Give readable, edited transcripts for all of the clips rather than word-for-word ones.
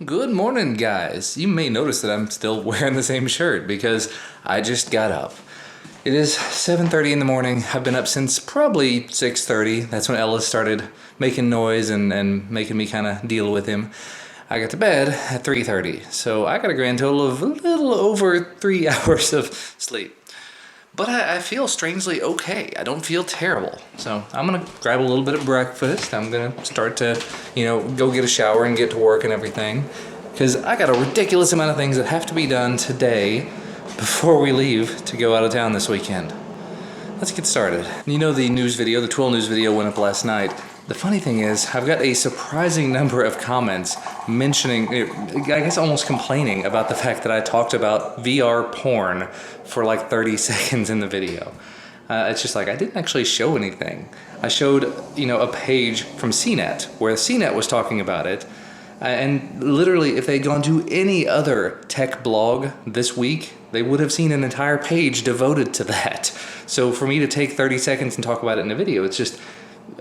Good morning, guys. You may notice that I'm still wearing the same shirt because I just got up. It is 7:30 in the morning. I've been up since probably 6:30. That's when Ellis started making noise and making me kind of deal with him. I got to bed at 3:30, so I got a grand total of a little over 3 hours of sleep. But I feel strangely okay. I don't feel terrible. So I'm gonna grab a little bit of breakfast. I'm gonna start to, go get a shower and get to work and everything. Because I got a ridiculous amount of things that have to be done today before we leave to go out of town this weekend. Let's get started. The the Twill news video went up last night. The funny thing is, I've got a surprising number of comments mentioning, I guess almost complaining about the fact that I talked about VR porn for like 30 seconds in the video. It's just like, I didn't actually show anything. I showed, a page from CNET, where CNET was talking about it. And literally, if they'd gone to any other tech blog this week, they would have seen an entire page devoted to that. So for me to take 30 seconds and talk about it in a video, it's just,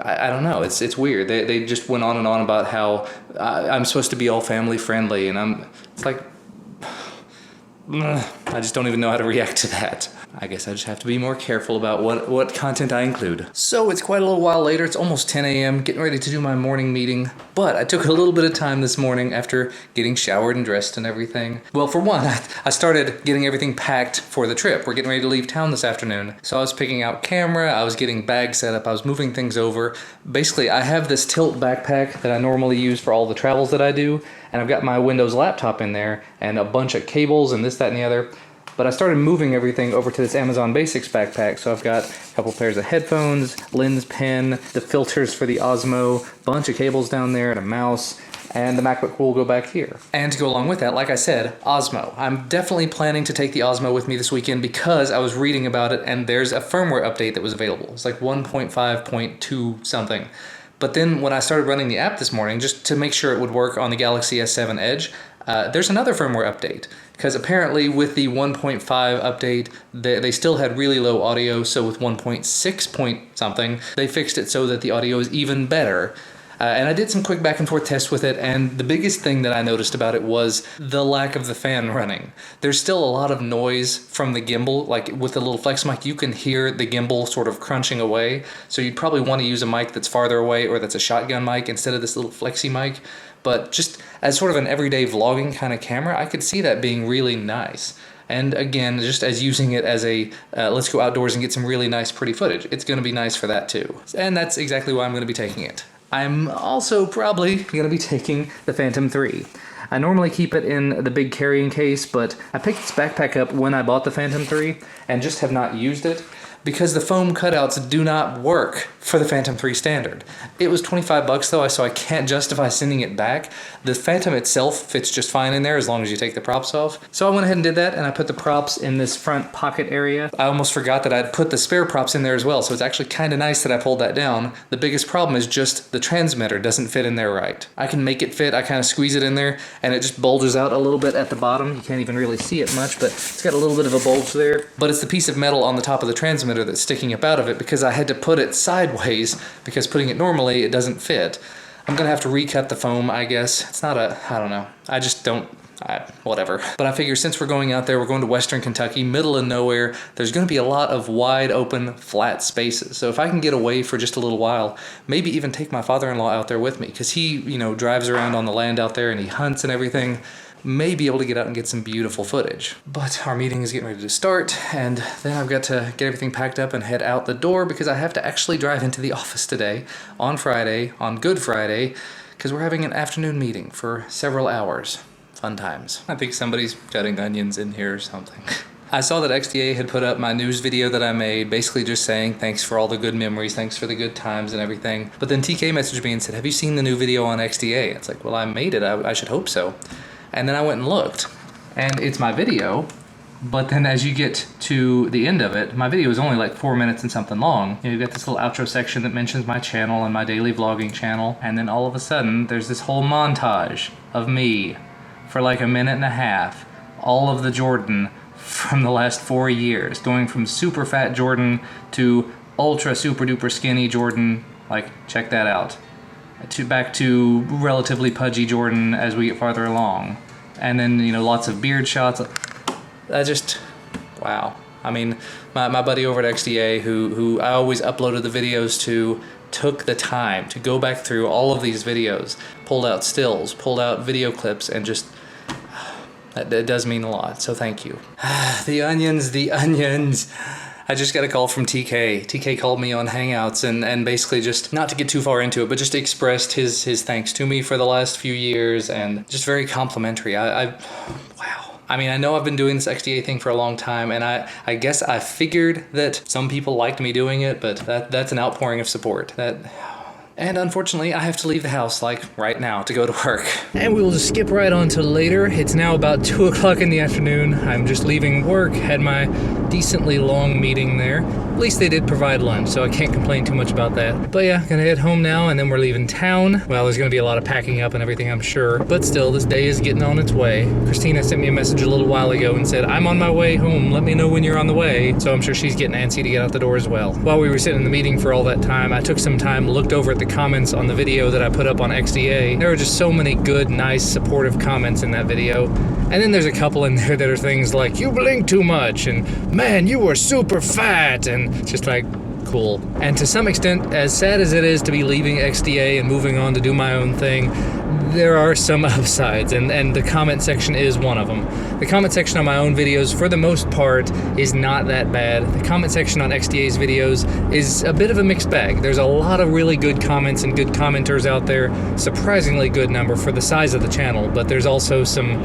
I don't know, it's weird. They just went on and on about how I'm supposed to be all family friendly, and it's like, I just don't even know how to react to that. I guess I just have to be more careful about what content I include. So it's quite a little while later. It's almost 10 a.m. getting ready to do my morning meeting. But I took a little bit of time this morning after getting showered and dressed and everything. Well, for one, I started getting everything packed for the trip. We're getting ready to leave town this afternoon. So I was picking out camera, I was getting bags set up, I was moving things over. Basically, I have this tilt backpack that I normally use for all the travels that I do. And I've got my Windows laptop in there and a bunch of cables and this, that, and the other. But I started moving everything over to this Amazon Basics backpack. So I've got a couple pairs of headphones, lens pen, the filters for the Osmo, bunch of cables down there, and a mouse, and the MacBook will go back here. And to go along with that, like I said, Osmo. I'm definitely planning to take the Osmo with me this weekend because I was reading about it and there's a firmware update that was available. It's like 1.5.2 something. But then when I started running the app this morning, just to make sure it would work on the Galaxy S7 Edge, there's another firmware update. Because apparently with the 1.5 update, they still had really low audio, so with 1.6 point something, they fixed it so that the audio is even better. And I did some quick back and forth tests with it, and the biggest thing that I noticed about it was the lack of the fan running. There's still a lot of noise from the gimbal. Like with the little flex mic, you can hear the gimbal sort of crunching away. So you'd probably want to use a mic that's farther away or that's a shotgun mic instead of this little flexi mic. But just as sort of an everyday vlogging kind of camera, I could see that being really nice. And again, just as using it as a let's go outdoors and get some really nice pretty footage, it's going to be nice for that too. And that's exactly why I'm going to be taking it. I'm also probably going to be taking the Phantom 3. I normally keep it in the big carrying case, but I picked this backpack up when I bought the Phantom 3 and just have not used it because the foam cutouts do not work for the Phantom 3 standard. It was $25 though, so I can't justify sending it back. The Phantom itself fits just fine in there as long as you take the props off. So I went ahead and did that, and I put the props in this front pocket area. I almost forgot that I'd put the spare props in there as well, so it's actually kind of nice that I pulled that down. The biggest problem is just the transmitter doesn't fit in there right. I can make it fit, I kind of squeeze it in there, and it just bulges out a little bit at the bottom. You can't even really see it much, but it's got a little bit of a bulge there. But it's the piece of metal on the top of the transmitter that's sticking up out of it because I had to put it sideways because putting it normally, it doesn't fit. I'm gonna have to recut the foam, I guess. It's not I don't know. I just don't, whatever. But I figure since we're going out there, we're going to Western Kentucky, middle of nowhere, there's gonna be a lot of wide open, flat spaces. So if I can get away for just a little while, maybe even take my father-in-law out there with me, because he, drives around on the land out there and he hunts and everything, may be able to get out and get some beautiful footage. But our meeting is getting ready to start, and then I've got to get everything packed up and head out the door because I have to actually drive into the office today on Friday, on Good Friday, because we're having an afternoon meeting for several hours. Fun times. I think somebody's cutting onions in here or something. I saw that XDA had put up my news video that I made, basically just saying thanks for all the good memories, thanks for the good times and everything. But then TK messaged me and said, have you seen the new video on XDA? It's like, well, I made it. I should hope so. And then I went and looked, and it's my video, but then as you get to the end of it, my video is only like 4 minutes and something long. You've got this little outro section that mentions my channel and my daily vlogging channel, and then all of a sudden, there's this whole montage of me for like a minute and a half, all of the Jordan from the last 4 years, going from super fat Jordan to ultra super duper skinny Jordan. Like, check that out. to back to relatively pudgy Jordan as we get farther along. And then, you know, lots of beard shots. That just, wow. I mean, my buddy over at XDA, who I always uploaded the videos to, took the time to go back through all of these videos, pulled out stills, pulled out video clips, and just, that does mean a lot, so thank you. The onions. I just got a call from TK. TK called me on Hangouts and basically just, not to get too far into it, but just expressed his thanks to me for the last few years and just very complimentary. Wow. I mean, I know I've been doing this XDA thing for a long time, and I guess I figured that some people liked me doing it, but that's an outpouring of support. And unfortunately, I have to leave the house, like, right now to go to work. And we will just skip right on to later. It's now about 2 o'clock in the afternoon. I'm just leaving work, had my decently long meeting there. At least they did provide lunch, so I can't complain too much about that. But yeah, gonna head home now, and then we're leaving town. Well, there's gonna be a lot of packing up and everything, I'm sure. But still, this day is getting on its way. Christina sent me a message a little while ago and said, I'm on my way home, let me know when you're on the way. So I'm sure she's getting antsy to get out the door as well. While we were sitting in the meeting for all that time, I took some time, looked over at the comments on the video that I put up on XDA. There were just so many good, nice, supportive comments in that video. And then there's a couple in there that are things like, you blink too much, and man, you were super fat, and just like, cool. And to some extent, as sad as it is to be leaving XDA and moving on to do my own thing, there are some upsides, and the comment section is one of them. The comment section on my own videos, for the most part, is not that bad. The comment section on XDA's videos is a bit of a mixed bag. There's a lot of really good comments and good commenters out there, surprisingly good number for the size of the channel, but there's also some,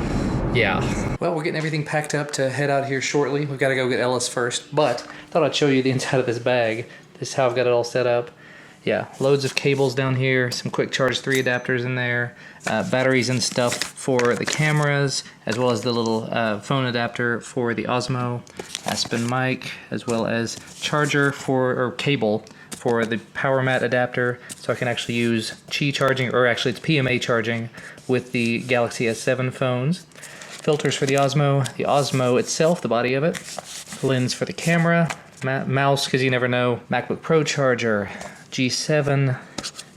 yeah. Well, we're getting everything packed up to head out here shortly. We've got to go get Ellis first, but I thought I'd show you the inside of this bag. This is how I've got it all set up. Yeah, loads of cables down here, some quick charge 3 adapters in there, batteries and stuff for the cameras, as well as the little phone adapter for the Osmo, Aspen mic, as well as charger or cable for the power mat adapter, so I can actually use Qi charging, or actually it's PMA charging with the Galaxy S7 phones. Filters for the Osmo itself, the body of it, lens for the camera, mouse, because you never know, MacBook Pro charger, G7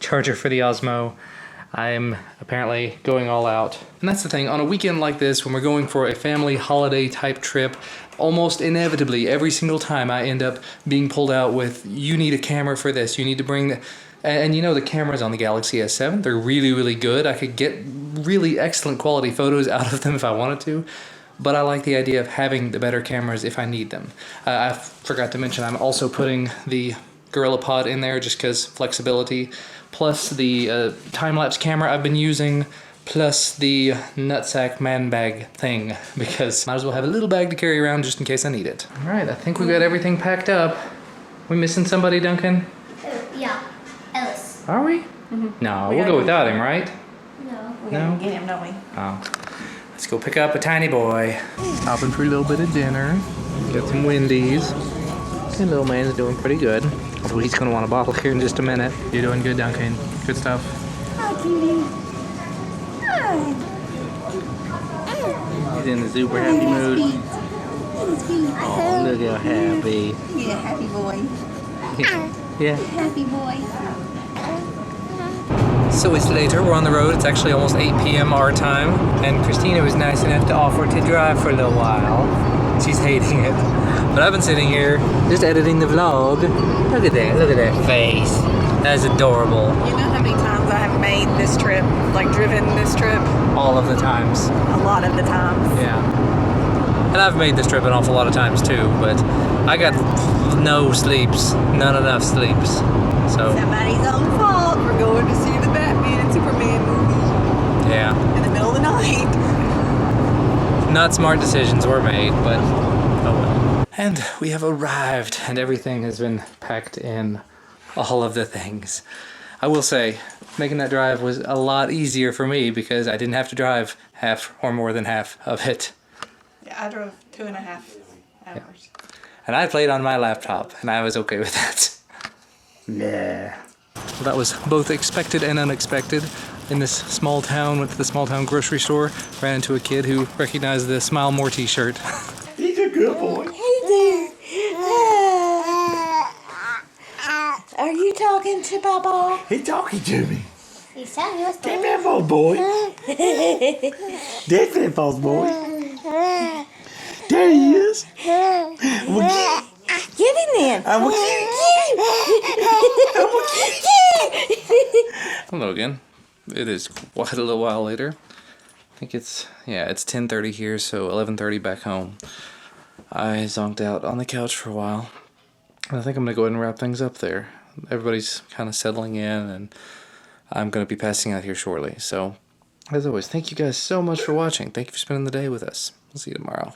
charger for the Osmo. I'm apparently going all out. And that's the thing, on a weekend like this, when we're going for a family holiday type trip, almost inevitably, every single time I end up being pulled out with, you need a camera for this, you need to bring the... And you know, the cameras on the Galaxy S7, they're really, really good. I could get really excellent quality photos out of them if I wanted to. But I like the idea of having the better cameras if I need them. I forgot to mention, I'm also putting the GorillaPod in there just because flexibility, plus the time-lapse camera I've been using, plus the nutsack man bag thing, because might as well have a little bag to carry around just in case I need it. All right, I think we've got everything packed up. We missing somebody, Duncan? Yeah, Ellis. Are we? Mm-hmm. No, we'll go without him, right? No. We're gonna get him, don't we? Oh. Let's go pick up a tiny boy. Stopping for a little bit of dinner. Got some Wendy's. And little man's doing pretty good. Although he's gonna want a bottle here in just a minute. You're doing good, Duncan. Good stuff. Hi, cutie. Hi. He's in the super happy mood. Oh, look how happy. Yeah, happy boy. Yeah. Happy boy. So it's later, we're on the road. It's actually almost 8 p.m. our time. And Christina was nice enough to offer to drive for a little while. She's hating it. But I've been sitting here just editing the vlog. Look at that face. That's adorable. You know how many times I have made this trip, like driven this trip? All of the times. A lot of the times. Yeah. And I've made this trip an awful lot of times too, but I got no sleeps, not enough sleeps. So Somebody's own fault for going to see the Batman and Superman movie. Yeah. In the middle of the night. Not smart decisions were made, but oh well. And we have arrived, and everything has been packed in, all of the things. I will say, making that drive was a lot easier for me because I didn't have to drive half or more than half of it. Yeah, I drove 2.5 hours. Yeah. And I played on my laptop, and I was okay with that. Yeah. Well, that was both expected and unexpected. In this small town, went to the small town grocery store, ran into a kid who recognized the Smile More t-shirt. He's a good boy. Hey there. Are you talking to Papa? He's talking to me. You said he was Get that false boy. That's that false boy. There he is. I'm gonna get him. Get in there. I'm gonna get him. Hello again. It is quite a little while later. I think it's 10:30 here, so 11:30 back home. I zonked out on the couch for a while. And I think I'm gonna go ahead and wrap things up there. Everybody's kind of settling in, and I'm gonna be passing out here shortly. So, as always, thank you guys so much for watching. Thank you for spending the day with us. We'll see you tomorrow.